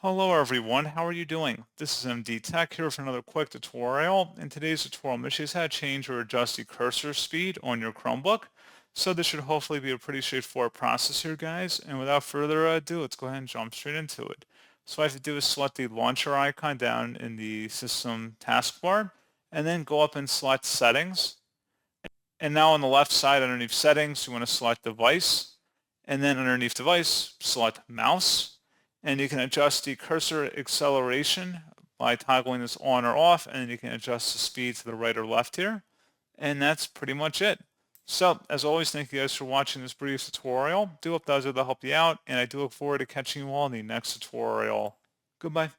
Hello everyone, how are you doing? This is MD Tech here for another quick tutorial. In today's tutorial, I'm going to show you how to change or adjust the cursor speed on your Chromebook. So this should hopefully be a pretty straightforward process here, guys. And without further ado, let's go ahead and jump straight into it. So what I have to do is select the launcher icon down in the system taskbar, and then go up and select settings. And now on the left side underneath settings, you want to select device, and then underneath device, select mouse. And you can adjust the cursor acceleration by toggling this on or off, and you can adjust the speed to the right or left here. And that's pretty much it. So, as always, thank you guys for watching this brief tutorial. Do hope that was able to help you out, and I do look forward to catching you all in the next tutorial. Goodbye.